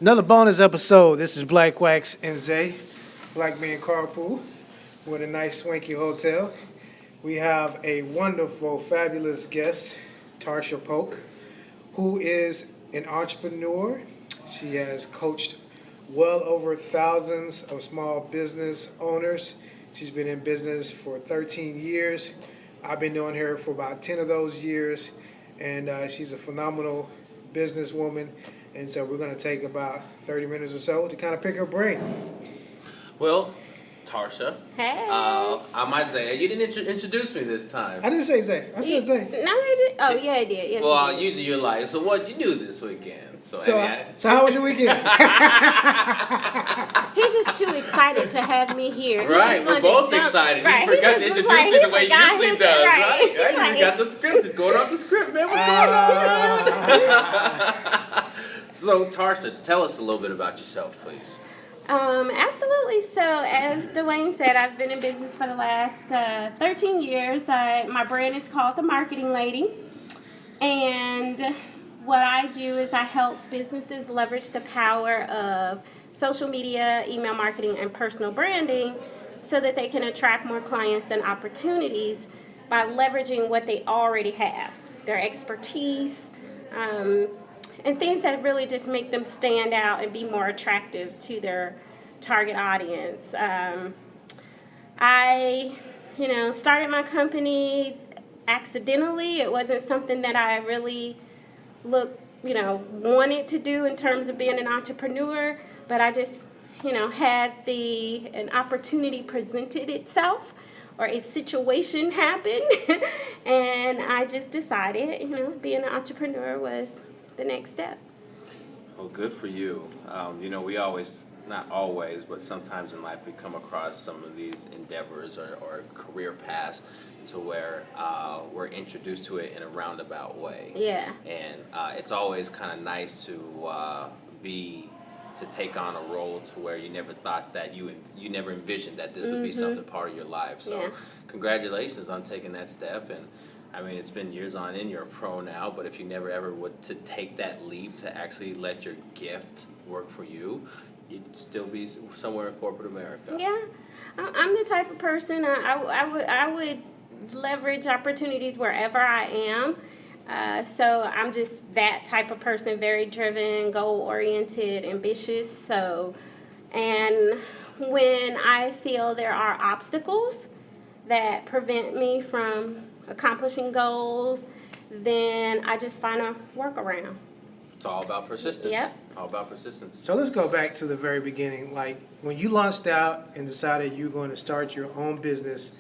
Another bonus episode. This is Black Wax and Zay, Blackmencarpool, with a nice swanky hotel. We have a wonderful, fabulous guest, Tarsha Polk, who is an entrepreneur. She has coached well over thousands of small business owners. She's been in business for 13 years. I've been knowing her for about 10 of those years, and she's a phenomenal businesswoman. And so we're going to take about 30 minutes or so to kind of pick her brain. Well, Tarsha. Hey. I'm Isaiah. You didn't introduce me this time. I didn't say Zay. I said Zay. No, I did. Oh, yeah, I did. Yes, Well, you did. usually you're like, so what you do this weekend? So how was your weekend? He's just too excited to have me here. He Right, just we're wanted both to jump. excited. Right. He forgot to just was introduce like, me the way he forgot usually his- does, right? He's Right? like- You got the script. It's going off the script, man. What's going on? So, Tarsha, tell us a little bit about yourself, please. Absolutely. So, as Dwayne said, I've been in business for the last 13 years. My brand is called themarketinglady. And what I do is I help businesses leverage the power of social media, email marketing, and personal branding so that they can attract more clients and opportunities by leveraging what they already have, their expertise, and things that really just make them stand out and be more attractive to their target audience. I started my company accidentally. It wasn't something that I really wanted to do in terms of being an entrepreneur, but I just, had an opportunity presented itself or a situation happened, and I just decided, being an entrepreneur was the next step. Well, good for you. We always, not always, but sometimes in life we come across some of these endeavors or career paths to where we're introduced to it in a roundabout way. Yeah. And it's always kind of nice to take on a role to where you never thought that you never envisioned that this would be something part of your life. So Yeah. Congratulations on taking that step. And I mean, it's been years on in, you're a pro now, but if you never ever would to take that leap to actually let your gift work for you, you'd still be somewhere in corporate America. Yeah, I'm the type of person, I would leverage opportunities wherever I am. So I'm just that type of person, very driven, goal-oriented, ambitious. So, and when I feel there are obstacles that prevent me from accomplishing goals, then I just find a workaround. It's all about persistence. Yep. All about persistence. So let's go back to the very beginning. Like when you launched out and decided you were going to start your own business,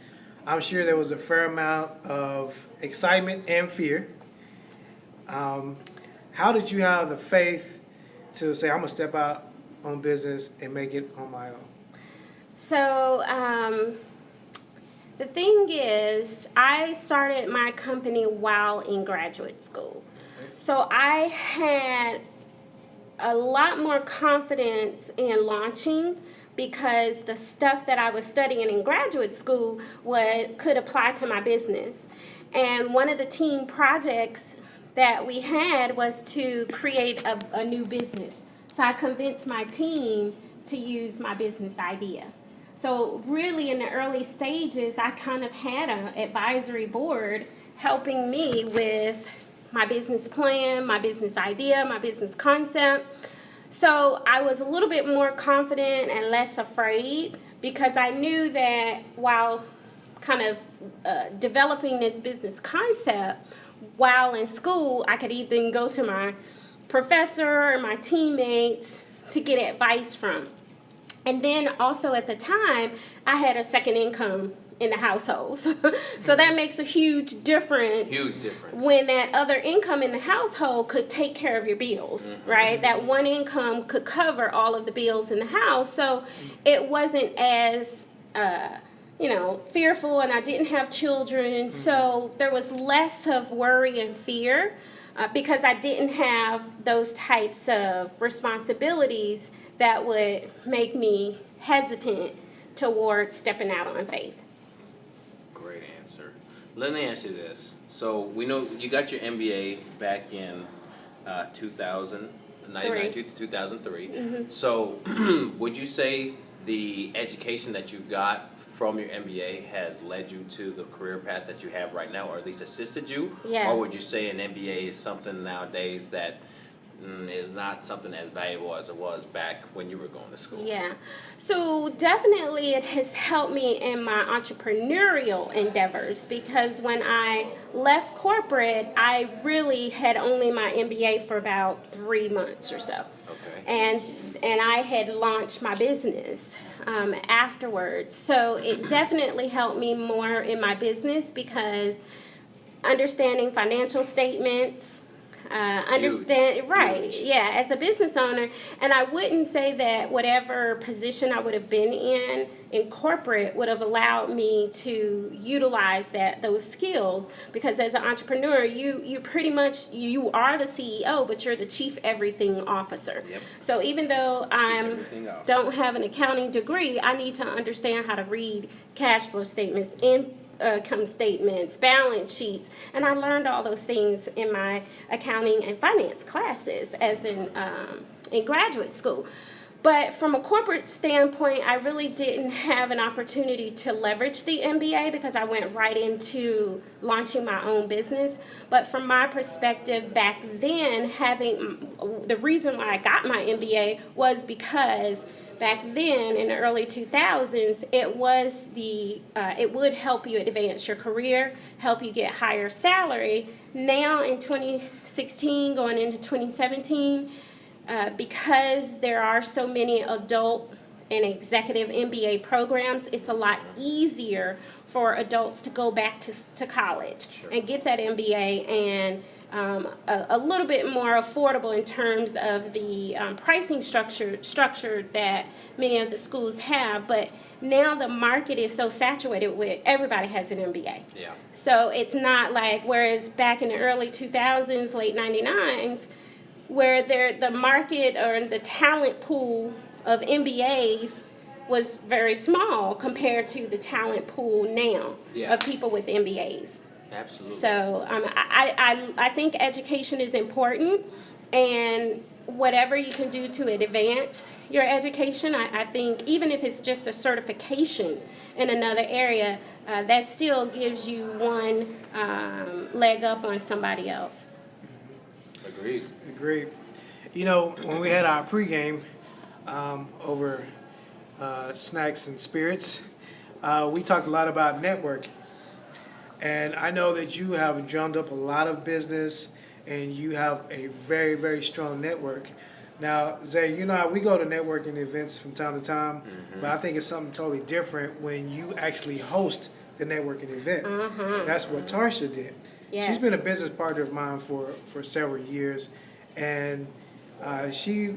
I'm sure there was a fair amount of excitement and fear. How did you have the faith to say, I'm going to step out on business and make it on my own? So, the thing is, I started my company while in graduate school. So I had a lot more confidence in launching because the stuff that I was studying in graduate school could apply to my business. And one of the team projects that we had was to create a new business. So I convinced my team to use my business idea. So really in the early stages, I kind of had an advisory board helping me with my business plan, my business idea, my business concept. So I was a little bit more confident and less afraid because I knew that while kind of developing this business concept, while in school, I could either go to my professor or my teammates to get advice from. And then also at the time, I had a second income in the household. So that makes a huge difference. Huge difference. When that other income in the household could take care of your bills, right? That one income could cover all of the bills in the house. So it wasn't as, fearful, and I didn't have children. So there was less of worry and fear because I didn't have those types of responsibilities that would make me hesitant towards stepping out on faith. Great answer. Let me ask you this. So we know you got your MBA back in 1992 to 2003. So, would you say the education that you got from your MBA has led you to the career path that you have right now, or at least assisted you? Yeah. Or would you say an MBA is something nowadays that is not something as valuable as it was back when you were going to school? Yeah. So definitely it has helped me in my entrepreneurial endeavors, because when I left corporate, I really had only my MBA for about 3 months or so. Okay. And I had launched my business afterwards. So it definitely helped me more in my business, because understanding financial statements, Huge. yeah, as a business owner. And I wouldn't say that whatever position I would have been in corporate would have allowed me to utilize those skills, because as an entrepreneur, you pretty much, you are the CEO, but you're the chief everything officer. Yep. So even though I everything off. don't have an accounting degree, I need to understand how to read cash flow statements, income statements, balance sheets, and I learned all those things in my accounting and finance classes as in graduate school. But from a corporate standpoint, I really didn't have an opportunity to leverage the MBA, because I went right into launching my own business. But from my perspective back then, the reason why I got my MBA was because back then in the early 2000s, it would help you advance your career, help you get higher salary. Now in 2016, going into 2017, because there are so many adult and executive MBA programs, it's a lot easier for adults to go back to college and get that MBA, and a little bit more affordable in terms of the pricing structure that many of the schools have. But now the market is so saturated with everybody has an MBA. Yeah. So it's not like, whereas back in the early 2000s, late 99s, where the market or the talent pool of MBAs was very small compared to the talent pool now of people with MBAs. Absolutely. So I think education is important, and whatever you can do to advance your education, I think even if it's just a certification in another area, that still gives you one leg up on somebody else. Agreed. You know, when we had our pregame over snacks and spirits, we talked a lot about networking. And I know that you have drummed up a lot of business, and you have a very, very strong network. Now, Zay, you know how we go to networking events from time to time, but I think it's something totally different when you actually host the networking event. That's what Tarsha did. Yes. She's been a business partner of mine for several years, and she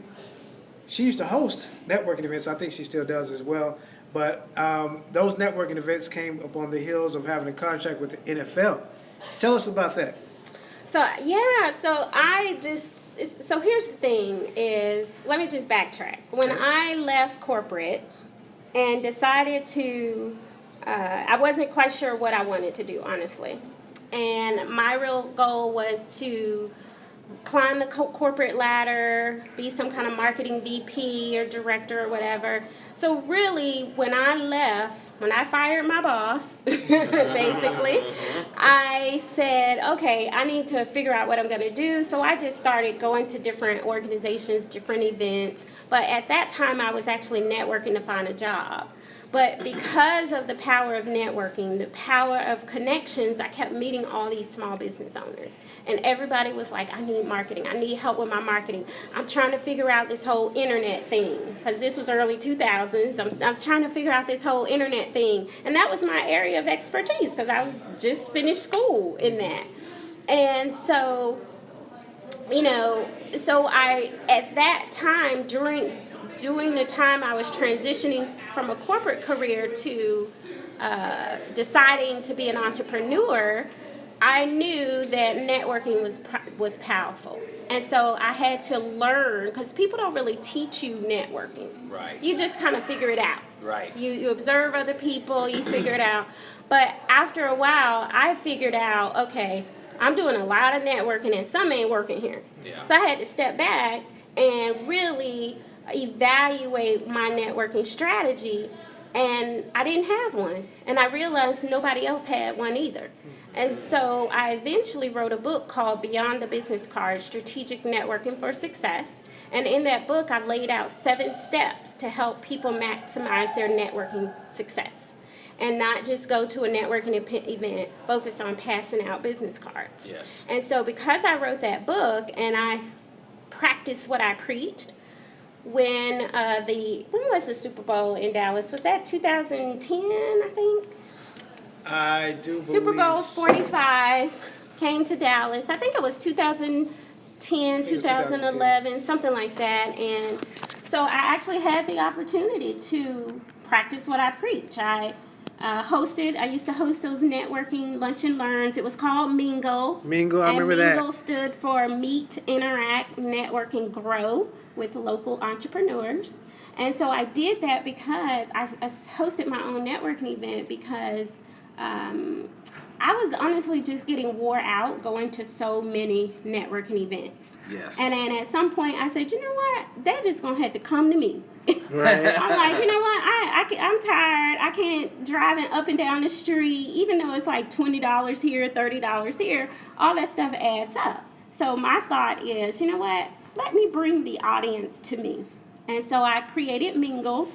used to host networking events. I think she still does as well. But those networking events came upon the heels of having a contract with the NFL. Tell us about that. So here's the thing is, let me just backtrack. When I left corporate and decided to, I wasn't quite sure what I wanted to do, honestly. And my real goal was to climb the corporate ladder, be some kind of marketing VP or director or whatever. So really, when I fired my boss, basically, I said, okay, I need to figure out what I'm going to do. So I just started going to different organizations, different events. But at that time, I was actually networking to find a job. But because of the power of networking, the power of connections, I kept meeting all these small business owners. And everybody was like, I need marketing. I need help with my marketing. I'm trying to figure out this whole internet thing. Because this was early 2000s. I'm trying to figure out this whole internet thing. And that was my area of expertise, because I was just finished school in that. And so, I, at that time, during the time I was transitioning from a corporate career to deciding to be an entrepreneur, I knew that networking was powerful. And so I had to learn, because people don't really teach you networking. Right. You just kind of figure it out. Right. You observe other people, you figure it out. But after a while, I figured out, okay, I'm doing a lot of networking and some ain't working here. Yeah. So I had to step back and really evaluate my networking strategy, and I didn't have one. And I realized nobody else had one either. And so I eventually wrote a book called Beyond the Business Card, Strategic Networking for Success. And in that book, I laid out 7 steps to help people maximize their networking success and not just go to a networking event focused on passing out business cards. Yes. And so because I wrote that book and I practiced what I preached, when was the Super Bowl in Dallas? Was that 2010, I think? I do believe Super Bowl 45 came to Dallas. I think it was 2010, 2011, something like that. And so I actually had the opportunity to practice what I preach. I used to host those networking lunch and learns. It was called Mingle. Mingle, I remember that. Mingle stood for Meet, Interact, Network, and Grow with local entrepreneurs. And so I did that because I hosted my own networking event because I was honestly just getting wore out going to so many networking events. Yes. And then at some point I said, you know what? They're just going to have to come to me. Right. I'm like, you know what? I'm tired. I can't driving up and down the street, even though it's like $20 here, $30 here. All that stuff adds up. So my thought is, you know what? Let me bring the audience to me. And so I created Mingle.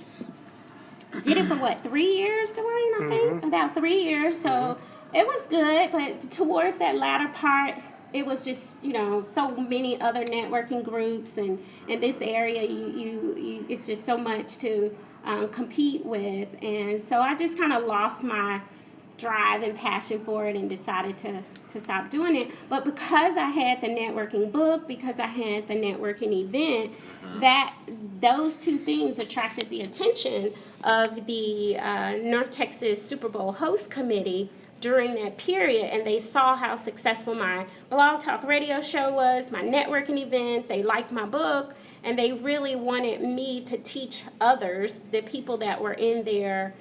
Did it for 3 years, Dwayne, I think? About 3 years. So it was good, but towards that latter part, it was just, so many other networking groups, and in this area, you it's just so much to compete with. And so I just kind of lost my drive and passion for it and decided to stop doing it. But because I had the networking book, because I had the networking event, that those 2 things attracted the attention of the North Texas Super Bowl host committee during that period, and they saw how successful my blog talk radio show was, my networking event. They liked my book, and they really wanted me to teach others, the people that were in their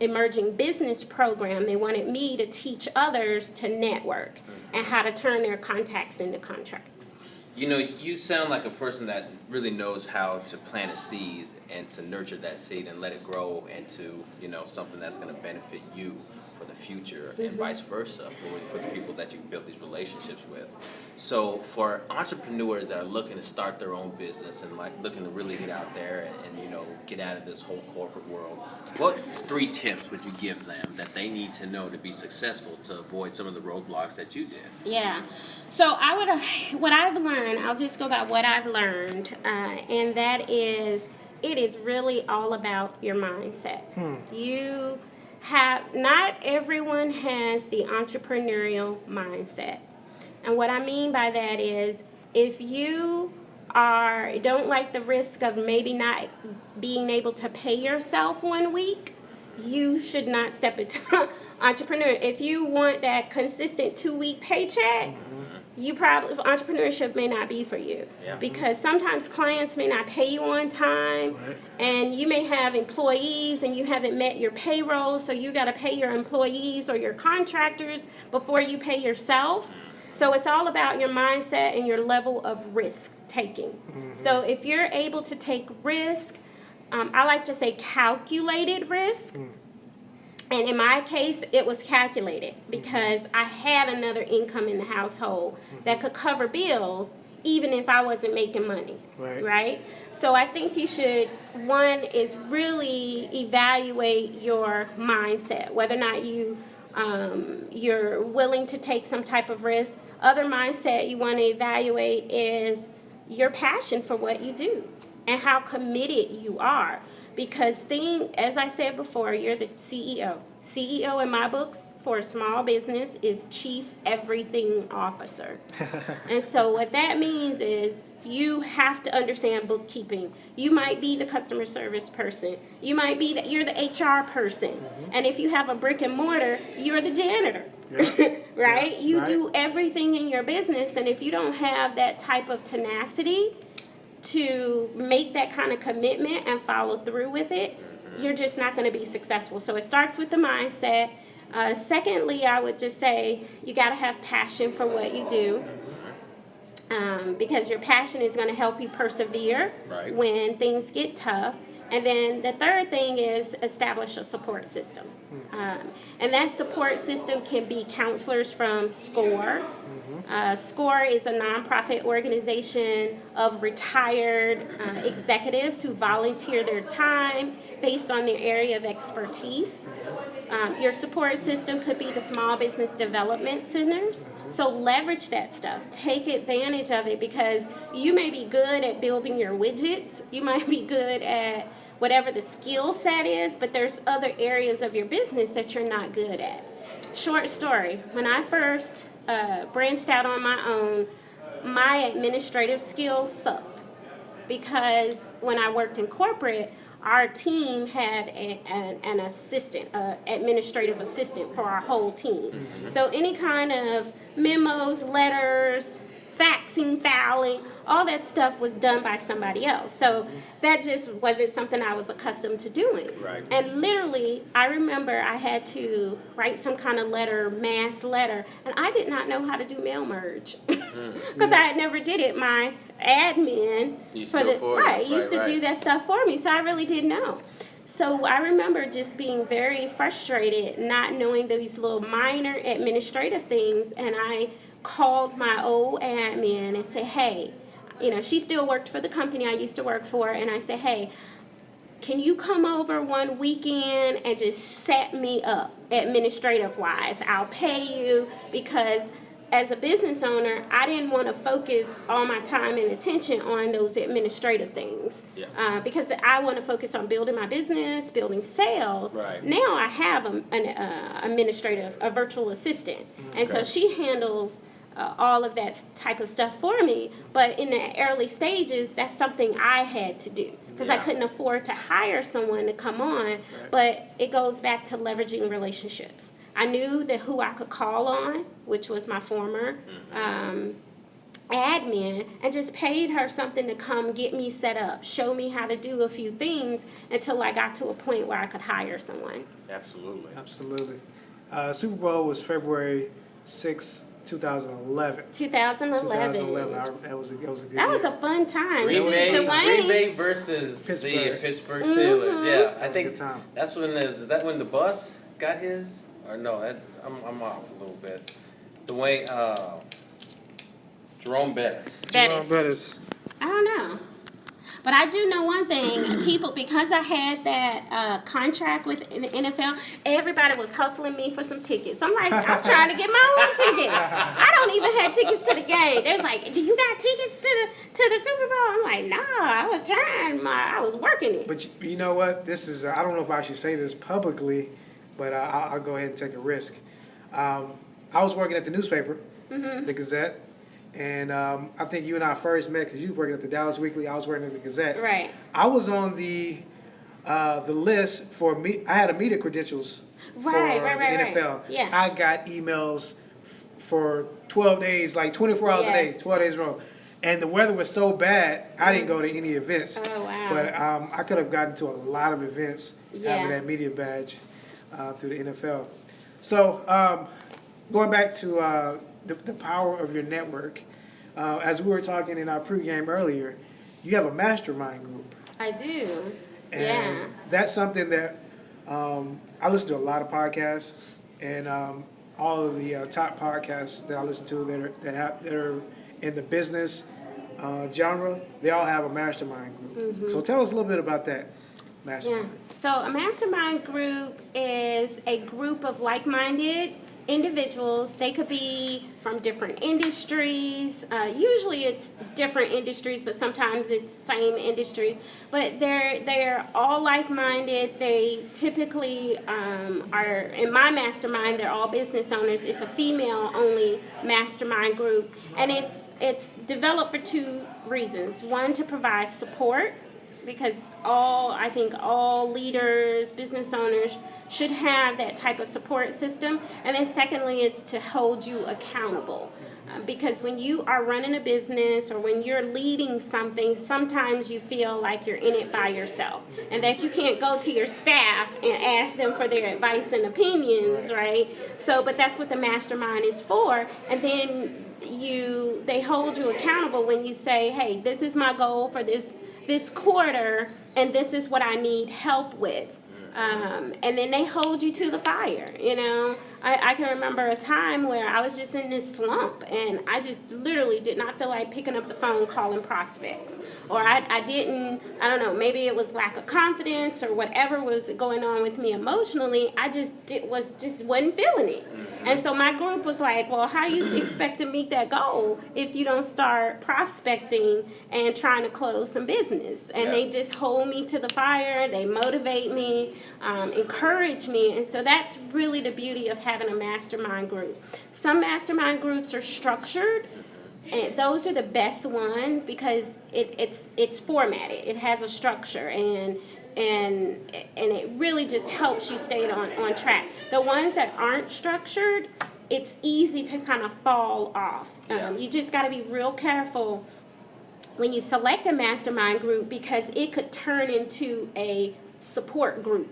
emerging business program. They wanted me to teach others to network and how to turn their contacts into contracts. You sound like a person that really knows how to plant a seed and to nurture that seed and let it grow into, something that's going to benefit you for the future, and vice versa for the people that you've built these relationships with. So for entrepreneurs that are looking to start their own business and looking to really get out there and get out of this whole corporate world, what 3 tips would you give them that they need to know to be successful to avoid some of the roadblocks that you did? Yeah. So what I've learned, I'll just go by what I've learned, and that is, it is really all about your mindset. Not everyone has the entrepreneurial mindset. And what I mean by that is, if you don't like the risk of maybe not being able to pay yourself 1 week, you should not step into entrepreneur. If you want that consistent 2-week paycheck, entrepreneurship may not be for you. Yeah. Because sometimes clients may not pay you on time, and you may have employees and you haven't met your payroll, so you got to pay your employees or your contractors before you pay yourself. So it's all about your mindset and your level of risk taking. So if you're able to take risk, I like to say calculated risk. And in my case, it was calculated because I had another income in the household that could cover bills even if I wasn't making money, right? So I think you should, one is really evaluate your mindset, whether or not you're willing to take some type of risk. Other mindset you want to evaluate is your passion for what you do and how committed you are. Because as I said before, you're the CEO. CEO in my books for a small business is Chief Everything Officer. And so what that means is you have to understand bookkeeping. You might be the customer service person. You might be you're the HR person. And if you have a brick and mortar, you're the janitor. Right? You do everything in your business, and if you don't have that type of tenacity to make that kind of commitment and follow through with it, you're just not going to be successful. So it starts with the mindset. Secondly, I would just say you got to have passion for what you do. Because your passion is going to help you persevere Right. when things get tough. And then the third thing is establish a support system. And that support system can be counselors from SCORE. SCORE is a nonprofit organization of retired executives who volunteer their time based on their area of expertise. Your support system could be the small business development centers. So leverage that stuff. Take advantage of it, because you may be good at building your widgets. You might be good at whatever the skill set is, but there's other areas of your business that you're not good at. Short story, when I first branched out on my own, my administrative skills sucked, because when I worked in corporate, our team had an assistant, administrative assistant for our whole team. So any kind of memos, letters, faxing, filing, all that stuff was done by somebody else. So that just wasn't something I was accustomed to doing. Right. And literally, I remember I had to write some kind of letter, mass letter, and I did not know how to do mail merge because I had never did it. My admin used to do that stuff for me, so I really didn't know. So I remember just being very frustrated, not knowing these little minor administrative things, and I called my old admin and said, hey, she still worked for the company I used to work for, and I said, hey, can you come over one weekend and just set me up administrative wise? I'll pay you, because as a business owner, I didn't want to focus all my time and attention on those administrative things. Yeah. Because I want to focus on building my business, building sales. Right. Now I have a virtual assistant. And so she handles all of that type of stuff for me. But in the early stages, that's something I had to do, because I couldn't afford to hire someone to come on. Right. But it goes back to leveraging relationships. I knew that who I could call on, which was my former admin, and just paid her something to come get me set up, show me how to do a few things until I got to a point where I could hire someone. Absolutely. Absolutely. Super Bowl was February 6, 2011. 2011. 2011. That was a good That was year. a fun time. Green Green Bay versus Pittsburgh. the Pittsburgh Steelers. Yeah, I was a think good time. that's when is that when the bus got his, or no? I'm off a little bit. The way Jerome Bettis. Bettis. I don't know. But I do know one thing. People, because I had that contract with the NFL, everybody was hustling me for some tickets. I'm like, I'm trying to get my own tickets. I don't even have tickets to the game. There's like, do you got tickets to the Super Bowl? I'm like, no, I was trying. I was working it. But you know what? This is, I don't know if I should say this publicly, but I'll go ahead and take a risk. I was working at the newspaper, the Gazette. And I think you and I first met because you were working at the Dallas Weekly. I was working at the Gazette. Right. I was on the list for me. I had media credentials for the NFL. Yeah. I got emails for 12 days, like 24 hours a day, 12 days in a row. And the weather was so bad, I didn't go to any events. Oh, wow. But I could have gotten to a lot of events having that media badge through the NFL. So going back to the power of your network. As we were talking in our pregame earlier, you have a mastermind group. I do. And that's something that I listen to a lot of podcasts, and all of the top podcasts that I listen to that are in the business genre, they all have a mastermind group. So tell us a little bit about that mastermind. Yeah. So a mastermind group is a group of like-minded individuals. They could be from different industries. Usually it's different industries, but sometimes it's same industry. But they're all like-minded. They typically are, in my mastermind, they're all business owners. It's a female-only mastermind group, and it's developed for two reasons. One, to provide support, because I think all leaders, business owners should have that type of support system. And then secondly is to hold you accountable. Because when you are running a business or when you're leading something, sometimes you feel like you're in it by yourself and that you can't go to your staff and ask them for their advice and opinions, right? So, but that's what the mastermind is for. And then they hold you accountable when you say, hey, this is my goal for this quarter, and this is what I need help with. And then they hold you to the fire, you know. I can remember a time where I was just in this slump and I just literally did not feel like picking up the phone calling prospects. Or I don't know, maybe it was lack of confidence or whatever was going on with me emotionally. I just wasn't feeling it. And so my group was like, well, how you expect to meet that goal if you don't start prospecting and trying to close some business? And they just hold me to the fire, they motivate me, encourage me. And so that's really the beauty of having a mastermind group. Some mastermind groups are structured, and those are the best ones because it's formatted. It has a structure, and it really just helps you stay on track. The ones that aren't structured, it's easy to kind of fall off. You just got to be real careful when you select a mastermind group because it could turn into a support group.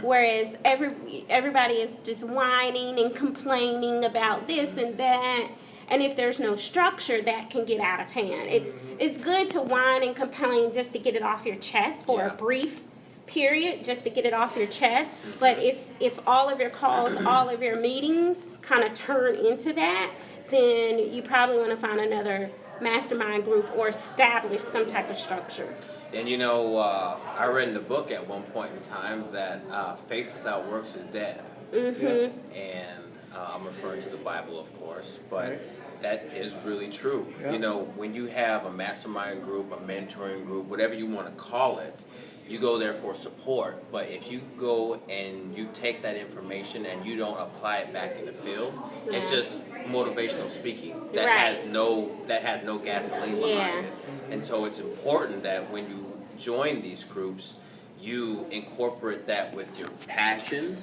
Whereas everybody is just whining and complaining about this and that. And if there's no structure, that can get out of hand. It's good to whine and complain just to get it off your chest for a brief period, just to get it off your chest. But if all of your calls, all of your meetings kind of turn into that, then you probably want to find another mastermind group or establish some type of structure. And you know, I read in the book at one point in time that faith without works is dead. And I'm referring to the Bible, of course, but that is really true. You know, when you have a mastermind group, a mentoring group, whatever you want to call it, you go there for support. But if you go and you take that information and you don't apply it back in the field, it's just motivational speaking that has no gasoline behind it. And so it's important that when you join these groups, you incorporate that with your passion,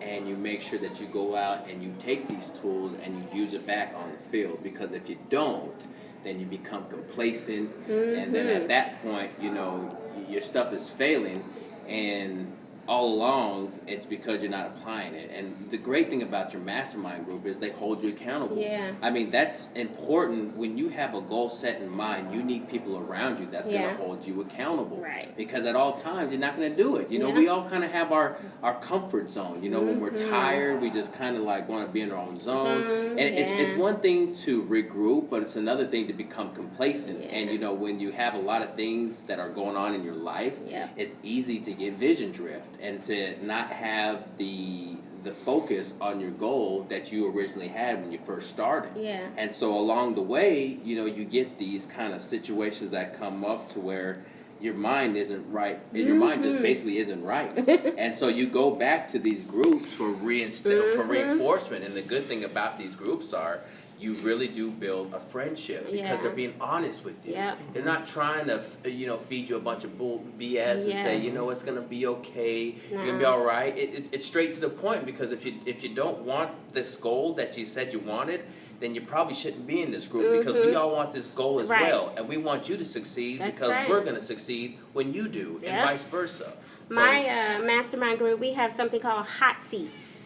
and you make sure that you go out and you take these tools and you use it back on the field. Because if you don't, then you become complacent, and then at that point, you know, your stuff is failing, and all along it's because you're not applying it. And the great thing about your mastermind group is they hold you accountable. I mean, that's important. When you have a goal set in mind, you need people around you that's going to hold you accountable. Because at all times you're not going to do it. You know, we all kind of have our comfort zone. You know, when we're tired, we just kind of like want to be in our own zone. And it's one thing to regroup, but it's another thing to become complacent. And you know, when you have a lot of things that are going on in your life, it's easy to get vision drift and to not have the focus on your goal that you originally had when you first started. And so along the way, you know, you get these kind of situations that come up to where your mind isn't right, and your mind just basically isn't right. And so you go back to these groups for reinforcement. And the good thing about these groups are you really do build a friendship because they're being honest with you. They're not trying to, you know, feed you a bunch of bull BS and say, you know, it's going to be okay, you're going to be all right. It's straight to the point, because if you don't want this goal that you said you wanted, then you probably shouldn't be in this group, because we all want this goal as well, and we want you to succeed because we're going to succeed when you do, and vice versa. So, my mastermind group, we have something called hot seats.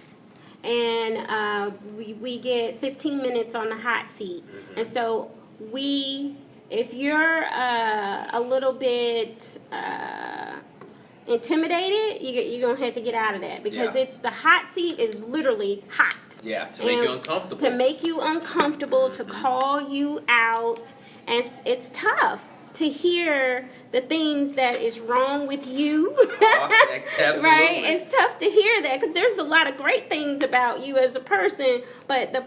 And we get 15 minutes on the hot seat. And so if you're a little bit intimidated, you're going to have to get out of that, because the hot seat is literally hot. To make you uncomfortable. To make you uncomfortable, to call you out. And it's tough to hear the things that is wrong with you. Right? It's tough to hear that, because there's a lot of great things about you as a person, but the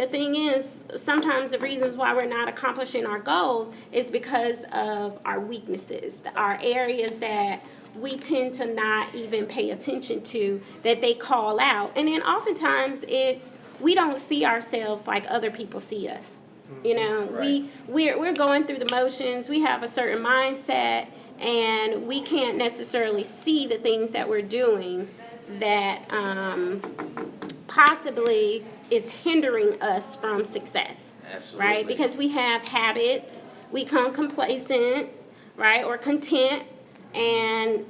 thing is, sometimes the reasons why we're not accomplishing our goals is because of our weaknesses, our areas that we tend to not even pay attention to, that they call out. And then oftentimes we don't see ourselves like other people see us. You know, we're going through the motions. We have a certain mindset, and we can't necessarily see the things that we're doing that possibly is hindering us from success. Absolutely. Right? Because we have habits, we become complacent, right, or content, and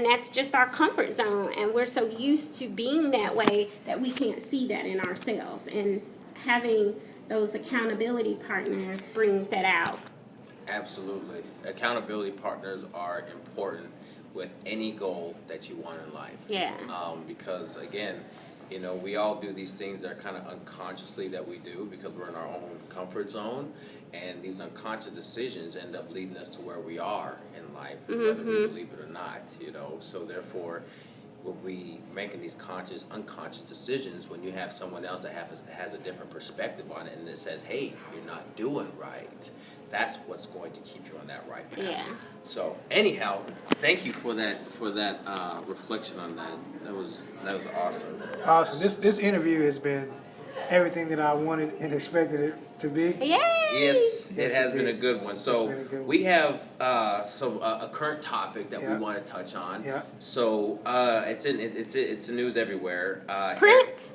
that's just our comfort zone, and we're so used to being that way that we can't see that in ourselves, and having those accountability partners brings that out. Absolutely. Accountability partners are important with any goal that you want in life. Yeah. Because again, you know, we all do these things that are kind of unconsciously that we do because we're in our own comfort zone, and these unconscious decisions end up leading us to where we are in life, whether we believe it or not, you know. So therefore, when we making these conscious, unconscious decisions, when you have someone else that has a different perspective on it and that says, hey, you're not doing right, that's what's going to keep you on that right path. Yeah. So anyhow, thank you for that reflection on that. That was awesome. Awesome. This interview has been everything that I wanted and expected it to be. Yay! Yes, Yes, it has it been a did. good one. So been a good one. we have a current topic that we Yeah. want to touch on. Yeah. So it's in news everywhere. Prince?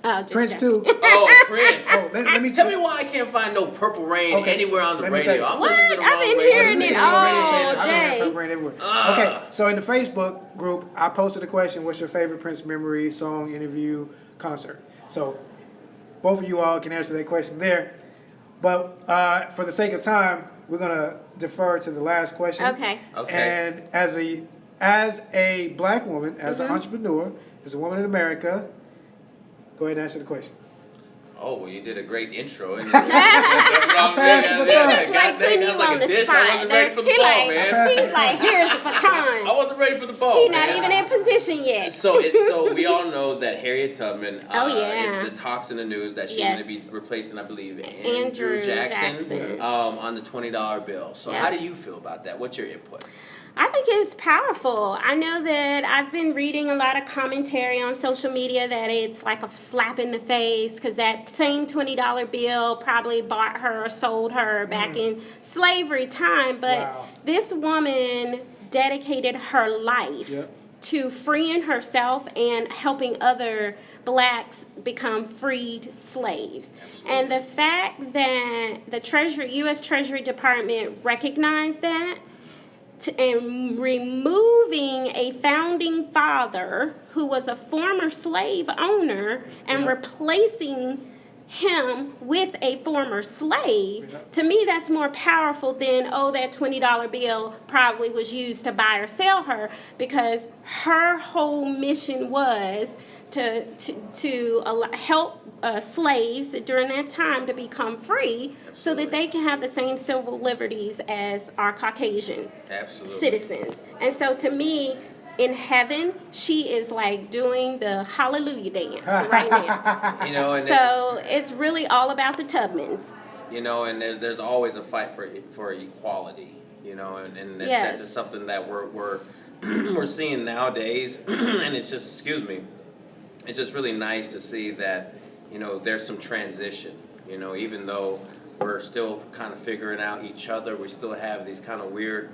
Oh, just Prince joking. too. Oh, Prince. Oh, let me Tell me why I can't find no Purple Rain Okay, anywhere on the let me tell radio. you. I'm What? listening to the I've wrong been radio. hearing it all day. Okay, so in the Facebook group, I posted a question: what's your favorite Prince memory, song, interview, concert? So both of you all can answer that question there. But for the sake of time, we're gonna defer to the last question. Okay. Okay. And as a black woman, as an entrepreneur, as a woman in America, go ahead and answer the question. Oh, well, you did a great intro. And that's what I'm passed getting the at. baton. Just like putting you That's like on a the dish. spot. I wasn't ready for the He ball, like, man. he's like, here's the I baton. wasn't ready for the ball, He's man. not even in position yet. So we all know that Harriet Tubman Oh, yeah. the talks in the news that she's Yes. going to be replacing, I believe, Andrew Jackson, Jackson. On the $20 bill. So Yeah. how do you feel about that? What's your input? I think it's powerful. I know that I've been reading a lot of commentary on social media that it's like a slap in the face because that same $20 bill probably bought her or sold her back in slavery time. But Wow. this woman dedicated her life Yep. to freeing herself and helping other blacks become freed slaves. And the fact that the U.S. Treasury Department recognized that and removing a founding father who was a former slave owner and replacing him with a former slave, to me that's more powerful than, oh, that $20 bill probably was used to buy or sell her, because her whole mission was to help slaves during that time to become free so that they can have the same civil liberties as our Caucasian Absolutely. citizens. And so to me, in heaven, she is like doing the hallelujah dance right now. You know, and So it's really all about the Tubmans. you know, and there's always a fight for equality. You know, and that's, Yes. that's something that we're we're seeing nowadays, and it's just it's just really nice to see that, you know, there's some transition. You know, even though we're still kind of figuring out each other, we still have these kind of weird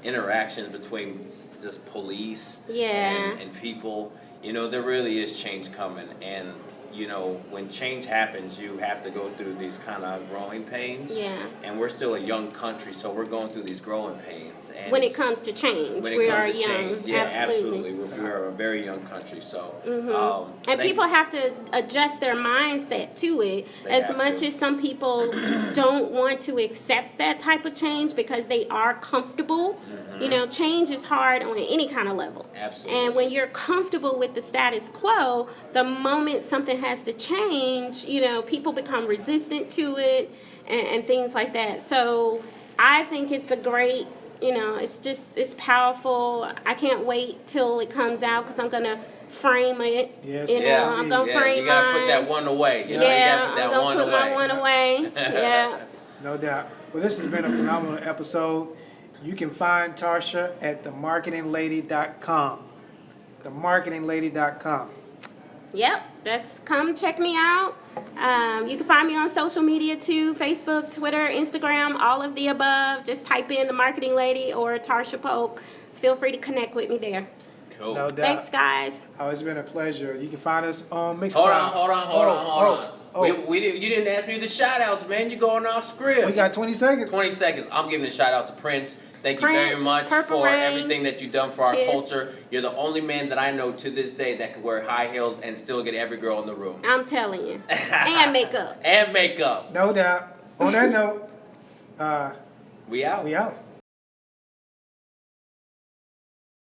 interactions between just police Yeah. and people. You know, there really is change coming, and you know, when change happens, you have to go through these kind of growing pains. Yeah. And we're still a young country, so we're going through these growing pains. And When it comes to change, when it we comes are to young. change, yeah, absolutely. We're a very young country, so. And thank people you. have to adjust their mindset to it. They As have much to. as some people don't want to accept that type of change because they are comfortable. You know, change is hard on any kind of level. Absolutely. And when you're comfortable with the status quo, the moment something has to change, you know, people become resistant to it and things like that. So I think it's a great, you know, it's powerful. I can't wait till it comes out because I'm going to frame it. Yes, You know, I'm going to frame you gotta mine. put that one away. You know, Yeah, you gotta I'm put that one going to put away. my one away. Yeah. No doubt. Well, this has been a phenomenal episode. You can find Tarsha at themarketinglady.com. Themarketinglady.com. Yep, come check me out. You can find me on social media too, Facebook, Twitter, Instagram, all of the above. Just type in The Marketing Lady or Tarsha Polk. Feel free to connect with me there. Cool. No doubt. Thanks, guys. Oh, it's been a pleasure. You can find us on Mixcloud. Hold on. Oh. You didn't ask me the shout outs, man. You're going off script. We got 20 seconds. 20 seconds. I'm giving a shout out to Prince. Thank you very Prince, much Purple for Rain, everything that you've done for our Kiss. culture. You're the only man that I know to this day that could wear high heels and still get every girl in the room. I'm telling you. And makeup. And makeup. No doubt. On that note, We out. we out.